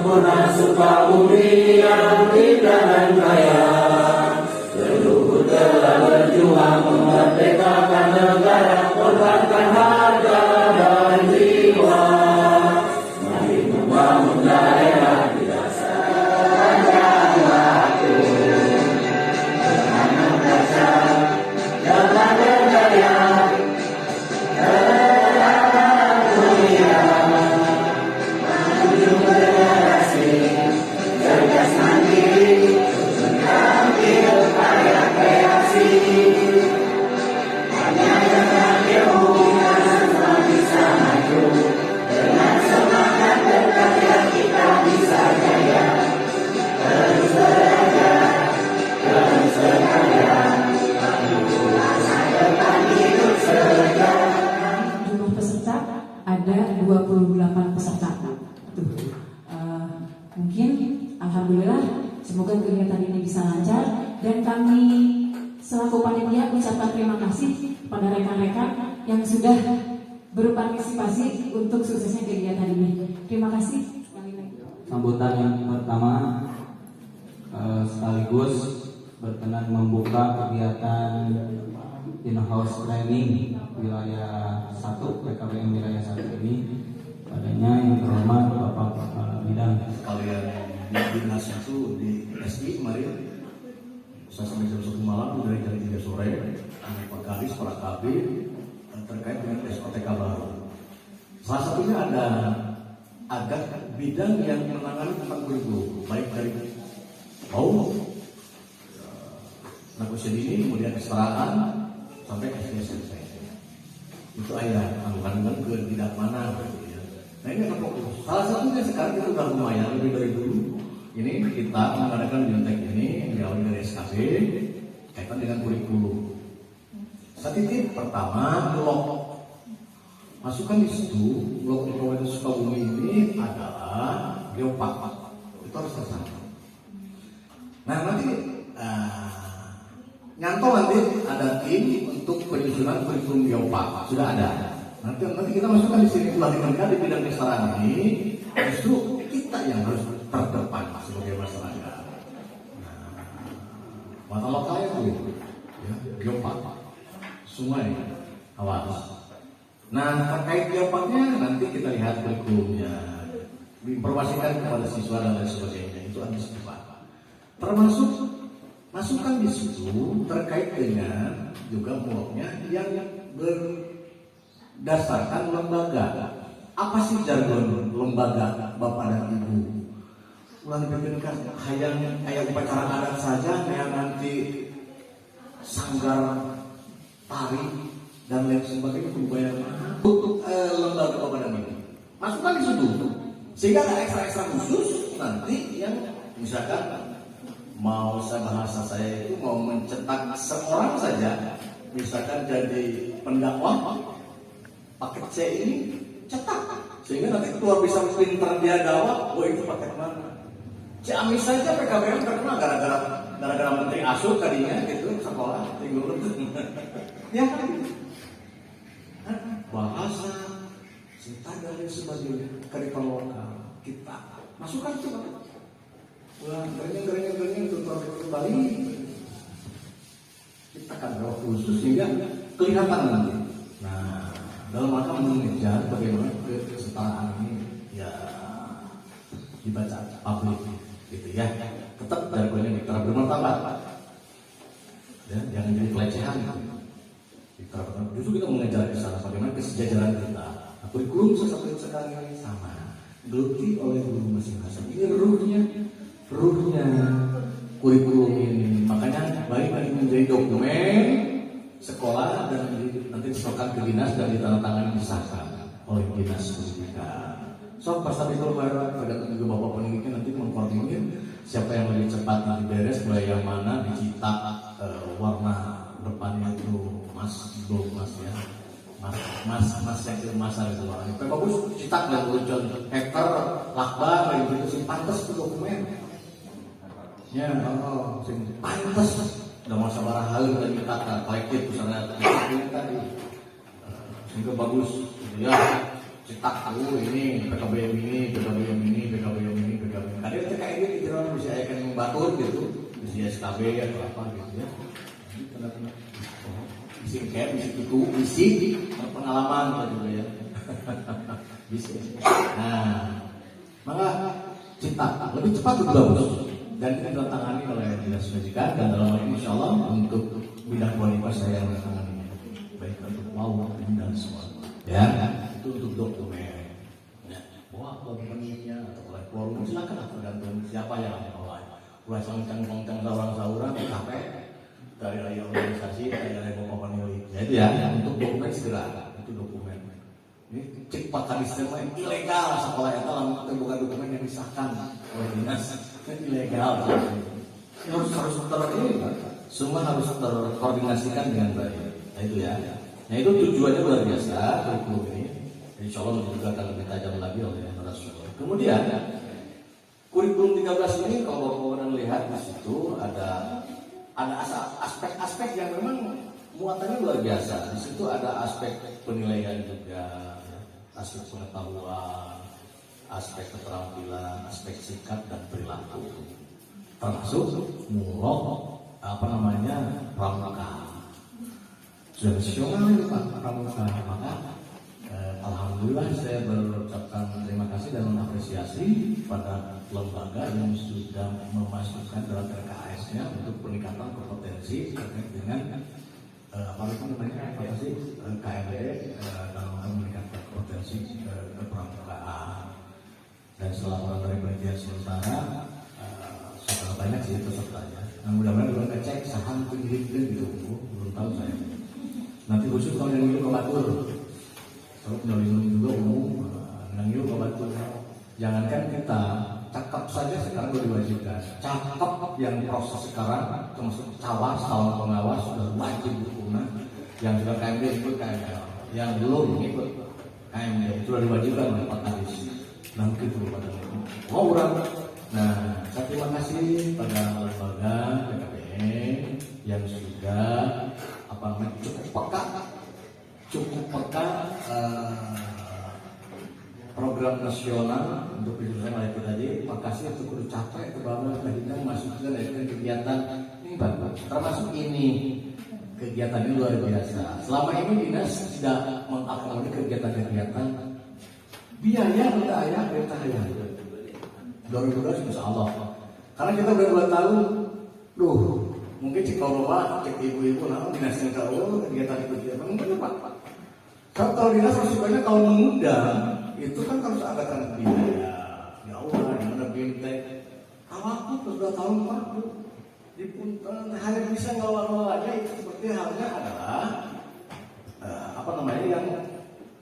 sempurna Sukabumi yang indah dan kaya. Leluhur telah berjuang memerdekakan negara, korbankan harga dan jiwa. Mari membangun daerah di dasar yang batu. Dengan membaca dengan berdaya, terang mulia, maju generasi cerdas mandiri, mengambil karya kreasi. Hanya dengan ilmu kita semua bisa maju, dengan semangat berkarya kita bisa jaya. Terus belajar, terus berkarya, menuju masa depan hidup sejahtera. Jumlah peserta ada 28 peserta. Mungkin alhamdulillah semoga kegiatan ini bisa lancar, dan kami selaku panitia ucapkan terima kasih pada rekan-rekan yang sudah berpartisipasi untuk suksesnya kegiatan ini. Terima kasih sekali lagi. Sambutan yang pertama sekaligus berkenan membuka kegiatan in-house training wilayah 1 PKBM wilayah 1 ini. Padanya yang terhormat Bapak Kepala Bidang sekalian di dinas itu di SI kemarin saya sampai jam 1 malam dari jam 3 sore Pak Kadis, para KB terkait dengan SOTK baru. Salah satunya ada bidang yang menangani tentang kurikulum baik dari negosiasi ini kemudian kesetaraan sampai SDSS. Itu ayah kandungan ke tidak mana gitu ya. Nah ini akan fokus. Salah satunya sekarang kita sudah lumayan lebih dari dulu. Ini kita mengadakan biotek ini diawali dari SKB kaitan dengan kurikulum. Titik pertama blok. Masukkan di situ blok Kabupaten Sukabumi ini adalah geopark. Itu harus tersangka. Nah nanti nyantol nanti ada tim untuk penyusunan kurikulum geopark sudah ada. Nanti kita masukkan di sini ulah di bidang kesetaraan ini justru kita yang harus terdepan sebagai masyarakat. Mata lokal itu ya, geopark, sungai, awas. Nah terkait geoparknya nanti kita lihat kurikulumnya, diinformasikan kepada siswa dan lain sebagainya. Itu antisipasi. Termasuk masukkan di situ terkait dengan juga bloknya yang berdasarkan lembaga. Apa sih jargon lembaga Bapak dan Ibu? Ulang dipikirkan hayang upacara adat saja, kayak nanti sanggar tari dan lain sebagainya itu bayar untuk lembaga Bapak dan Ibu. Masukkan di situ sehingga ada ekstra khusus nanti yang misalkan mau bahasa saya itu mau mencetak seorang saja, misalkan jadi pendakwah paket C ini cetak, sehingga nanti keluar bisa pintar dia dakwah, itu paket mana? Ciamis saja PKBM terkenal gara-gara Menteri Asuh tadinya gitu sekolah tinggal ya kan? Bahasa cinta dan sebagainya kearifan lokal kita masukkan itu kan? Wah, gereng tutor kembali kita akan bawa khusus sehingga kelihatan nanti. Nah, dalam rangka mengejar bagaimana kesetaraan ini ya dibaca publik gitu ya. Tetap jargonnya dikira bermartabat. Ya, jangan jadi pelecehan. Justru kita mengejar ke sana bagaimana kesejajaran kita. Nah, kurikulum sekali sama digeluti oleh guru masing-masing. Ini ruhnya kurikulum ini. Makanya baik lagi menjadi dokumen sekolah dan nanti diserahkan ke dinas dan ditandatangani disahkan oleh dinas pendidikan. So pas tadi kalau tergantung juga bapak pendidikan nanti mengkoordinir siapa yang lebih cepat nanti beres mulai yang mana dicetak warna depannya itu mas ya mas yang masa itu warna. Bagus cetak dan lucu hektar lakbar kayak gitu sih pantas itu dokumen. Ya, pantas udah masa barang hal dan kita kolektif misalnya tadi sehingga bagus ya cetak ini PKBM ini takut gitu, isi SKB atau apa gitu ya. Tanda-tanda. Isi kayak isi pengalaman juga ya. Bisa. Nah, maka cipta lebih cepat lebih bagus. Dan ini ditangani oleh dinas pendidikan dan dalam hal ini insya Allah untuk bidang kualitas saya yang menangani baik untuk mau dan semua. Ya, itu untuk dokumen. Ya, bawa dokumennya atau oleh forum silakan tergantung siapa yang bawa. Mulai cangkang saurang sampai dari organisasi dari bapak nilai. Ya itu ya, untuk dokumen segera itu dokumen. Ini cek pakar sistem ilegal sekolah itu lalu bukan dokumen yang disahkan oleh dinas ilegal. Ini semua harus terkoordinasikan dengan baik. Nah itu ya. Nah itu tujuannya luar biasa kurikulum ini. Insya Allah juga akan lebih tajam lagi oleh narasumber. Kemudian kurikulum 13 ini kalau orang lihat di situ ada aspek-aspek yang memang muatannya luar biasa. Di situ ada aspek penilaian juga, aspek pengetahuan, aspek keterampilan, aspek sikap dan perilaku, termasuk mulok pramuka. Sudah nasional itu Pak pramuka. Maka alhamdulillah saya berucapkan terima kasih dan mengapresiasi pada lembaga yang sudah memasukkan dalam RKAS-nya untuk peningkatan kompetensi terkait dengan KMD dalam meningkatkan potensi kepramukaan. Dan selama dari bagian sementara sangat banyak sih pesertanya. Nah mudah-mudahan belum ngecek saham pendidikan gitu, belum tahu saya. Nanti khusus kalau yang itu kebatur, kalau penelitian juga umum, yang itu kebatur. Jangankan kita cakap saja sekarang sudah diwajibkan. Cakap yang proses sekarang termasuk cawas, calon pengawas sudah wajib hukumnya. Yang sudah KMD ikut KML, yang belum ikut KMD itu sudah diwajibkan oleh Pak Kadis. Nanti itu pada orang. Nah, saya terima kasih pada lembaga PKPM yang sudah cukup peka program nasional untuk penjualan layak tadi. Terima kasih untuk kudu capek ke bawah kita masukkan kegiatan ini Pak. Termasuk ini kegiatan ini luar biasa. Selama ini dinas tidak mengakomodir kegiatan-kegiatan biaya ada bertahaya. 2012 insya Allah. Karena kita udah 2 tahun, mungkin cek bapak, cek ibu-ibu, dinasnya kalau kegiatan mungkin Pak. Kalau dinas maksudnya kalau mengundang itu kan harus ada biaya. Ya Allah, yang ada bintang. Awakku sudah tahun Pak, dipunten hanya bisa ngelola-ngelolanya itu seperti halnya adalah yang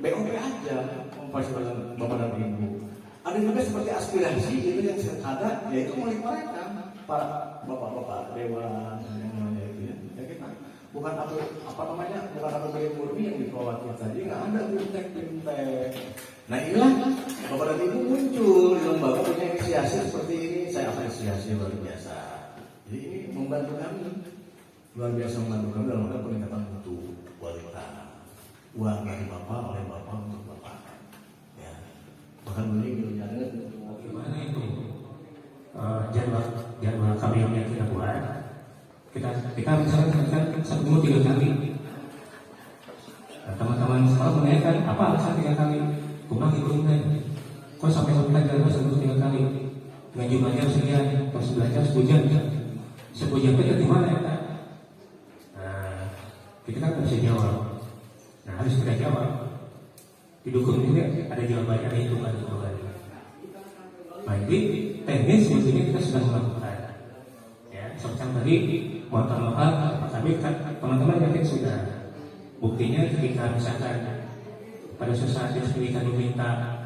BOP aja memfasilitasi bapak dan ibu. Ada juga seperti aspirasi itu yang ada, yaitu milik mereka para bapak-bapak dewan yang namanya itu ya. Kita bukan bukan APBD murni yang dikelola kita, jadi nggak ada fintech. Nah inilah bapak dan ibu muncul di lembaga punya inisiasi seperti ini, saya apresiasi luar biasa. Jadi ini membantu kami luar biasa, membantu kami dalam hal peningkatan mutu kualitas uang dari bapak oleh bapak untuk bapak. Ya, bahkan beli gimana itu jadwal kami yang kita buat. Kita misalkan 1 minggu 3 kali. Teman-teman sekolah menanyakan apa alasan 3 kali? Kumang hitungnya. Kok sampai kita jalan 1 minggu 3 kali? Dengan jumlahnya sekian, pas belajar 10 jam. 10 jam itu di mana ya? Nah, kita kan bisa jawab. Nah, harus kita jawab. Didukung juga ada jawabannya, ada hitungan jawabannya. Baik, teknis sebetulnya kita sudah melakukan. Ya, semacam tadi muatan lokal, tapi teman-teman yakin sudah. Buktinya ketika misalkan pada sesaat pendidikan diminta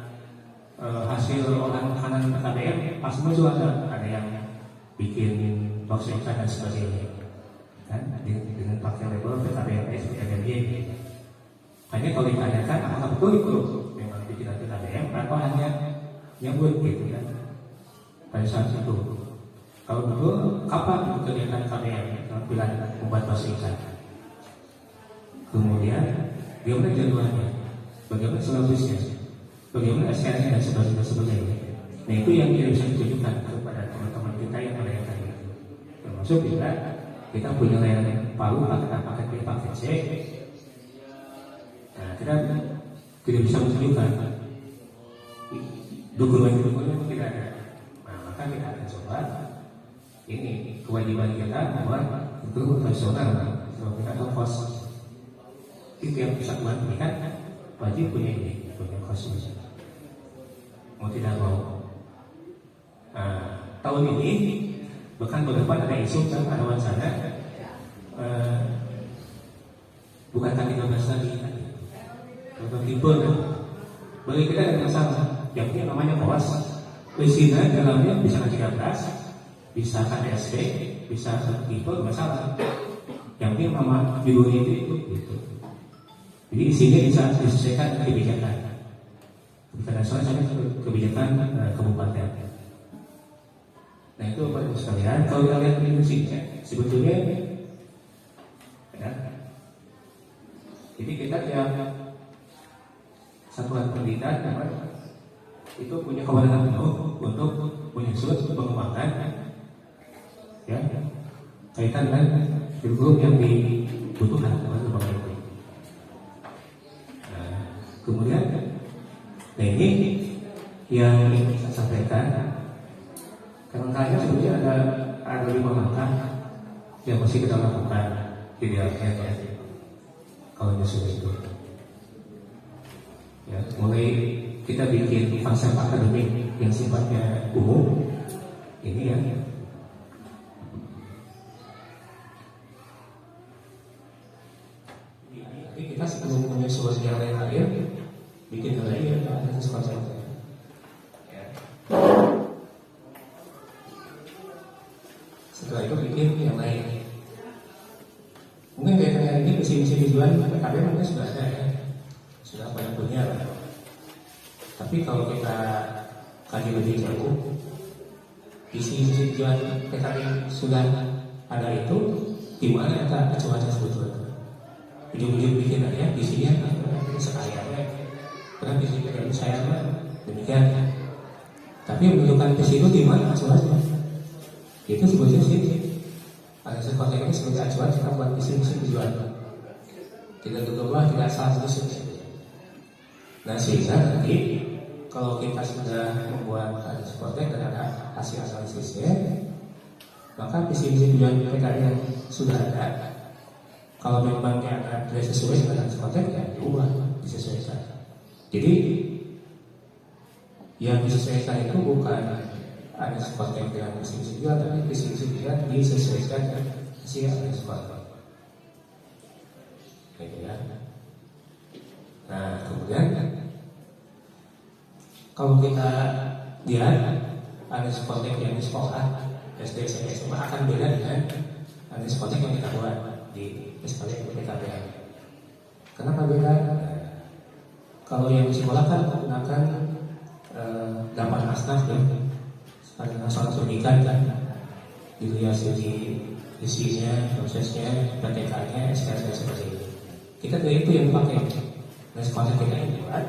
hasil olahan makanan PKBM, pas semua juga ada yang bikin box dan sebagainya. Kan dengan pakai label PKBM, SPKBM. Hanya kalau ditanyakan apakah betul itu memang bikinan PKBM atau hanya yang buat gitu kan pada saat itu. Kalau betul, kapan kegiatan KBM bila membuat bahasa Inggris? Kemudian bagaimana jadwalnya, bagaimana silabusnya, bagaimana SKS dan sebagainya. Nah itu yang kita bisa tunjukkan kepada teman-teman kita yang menanyakan. termasuk juga kita punya layanan palu paket B paket C. Nah, kita tidak bisa menunjukkan dokumen-dokumen yang tidak ada. Nah, maka kita akan coba ini kewajiban kita bahwa itu profesional, kalau kita tahu kos itu yang bisa kan wajib punya ini, punya kos mau tidak mau. Nah, tahun ini bahkan beberapa ada isu kan ada wacana bukan kan 13 lagi kan, beberapa tipe kan. Bagi kita ada masalah, yang ini namanya kos, isinya dalamnya bisa 13, bisa KDSP, bisa tipe masalah. Yang ini nama judulnya itu gitu. Jadi isinya bisa disesuaikan dengan kebijakan. Kebijakan nasional sampai kebijakan kabupaten. Nah itu Bapak Ibu sekalian, kalau kita lihat di musiknya, sebetulnya ya, jadi kita yang satuan pendidikan itu punya kewenangan penuh untuk menyusun pengembangan ya kaitan dengan guru yang dibutuhkan oleh Bapak Ibu. Nah, kemudian, nah ini yang ingin saya sampaikan. Kerangkanya sebetulnya ada 5 langkah yang mesti kita lakukan di dalamnya ya. Kalau sudah itu, ya, mulai kita bikin konsep akademik yang sifatnya umum, ini ya. Ini kita sebelum menyusun yang lain bikin lagi ya, konsep. Setelah itu bikin yang lain. Mungkin kayak ini misi-misi tujuan PKB mungkin sudah ada ya, sudah banyak punya. Tapi kalau kita kaji lebih jauh, misi-misi tujuan PKB sudah ada itu, di mana kita kecuali sebetulnya. Ujung-ujung bikin aja visinya sekaliannya. Karena visi PKB saya demikian. Tapi menunjukkan visi itu di mana acuannya? Itu sebetulnya sih asas konteks ini sebagai acuan kita buat misi-misi tujuan. Tidak gegabah, tidak salah itu. Nah sehingga nanti kalau kita sudah membuat asas konteks dan ada hasil analisisnya, maka misi-misi tujuan PKI yang sudah ada, kalau memang tidak sesuai dengan asas konteks ya diubah, disesuaikan. Jadi yang disesuaikan itu bukan ada sepotong dengan visi-visi juga, tapi visi-visi juga disesuaikan dengan hasil sepotong. Gitu ya. Nah kemudian kalau kita lihat ada sepotong yang di sekolah SD, SMP, SMA akan beda dengan ada sepotong yang kita buat di sekolah PKBM. Kenapa beda? Kalau yang di sekolah kan menggunakan 8 asnaf ya. Pada masalah pendidikan kan gitu ya, segi isinya, prosesnya, PTK-nya, SKS seperti itu. Kita dari itu yang pakai. Nah sekolah kita yang buat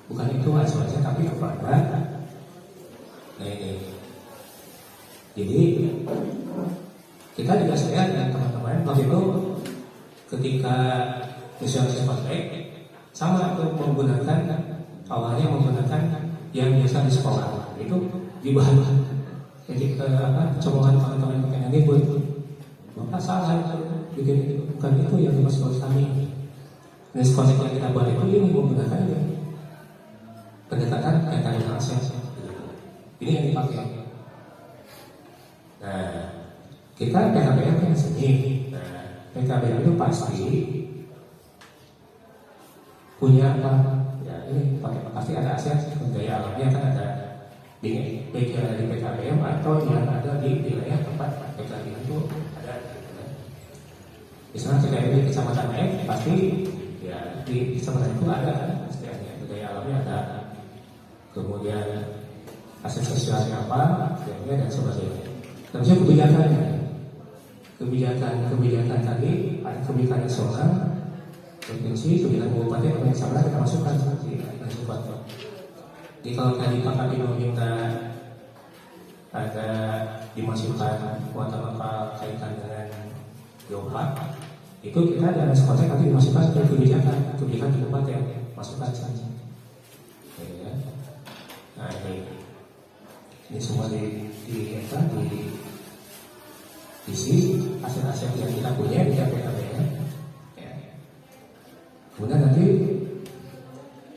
bukan itu asalnya, tapi kepada nah ini. Jadi kita juga share dengan teman-teman waktu itu ketika visualisasi konteks sama untuk menggunakan awalnya menggunakan yang biasa di sekolah itu di bahan. Jadi coba teman-teman yang ini buat bapak salah itu bikin itu, bukan itu yang dimaksud oleh kami. Nah konsep yang kita buat itu ini menggunakan ya pendekatan kaitan dengan akses. Ini yang dipakai. Nah kita PKBM kan sini. Nah PKBM itu pasti punya apa? Ya ini pasti ada akses gaya alamnya kan ada di bagian dari PKBM atau yang ada di wilayah tempat PKBM itu ada. Misalnya PKBM di kecamatan F pasti ya di kecamatan itu ada istilahnya budaya alamnya ada, kemudian akses sosialnya apa, dan sebagainya. Termasuk kebijakan tadi ada kebijakan nasional, provinsi, kebijakan kabupaten, kebijakan kita masukkan seperti itu. Jadi kalau tadi Pak Kabin meminta ada dimasukkan muatan kaitan dengan geopark, itu kita dalam sekotek nanti dimasukkan ke kebijakan di kabupaten, masukkan saja. Ya. Nah ini semua isi aset-aset yang kita punya di KPKB nya. Ya. Kemudian nanti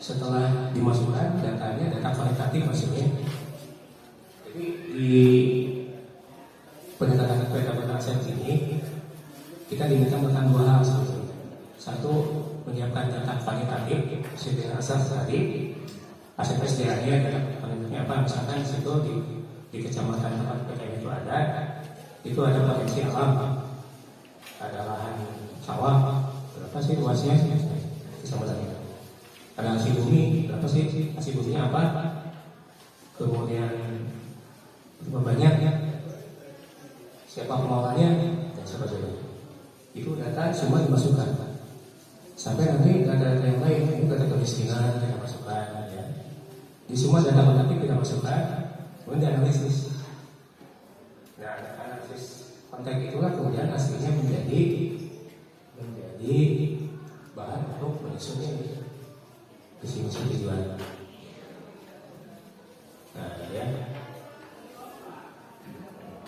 setelah dimasukkan datanya, data kualitatif maksudnya. Jadi di penetapan aset ini kita diminta melakukan dua hal sebetulnya. Satu, menyiapkan data kualitatif sesuai asas tadi. Aset SDA-nya data kualitatifnya apa? Misalkan di situ di kecamatan tempat PKM itu ada potensi alam, ada lahan sawah, berapa sih luasnya? Kecamatan itu. Ada hasil bumi, berapa sih hasil buminya apa? Kemudian berapa banyaknya? Siapa pengelolanya dan sebagainya. Itu data semua dimasukkan. Sampai nanti data yang lain, ini data kemiskinan kita masukkan. Ya. Di semua data kontaktif kita masukkan, kemudian dianalisis. Nah, analisis kontak itulah kemudian hasilnya menjadi bahan untuk menyusunnya visi misi tujuan. Nah, ya.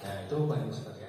Nah, itu paling seperti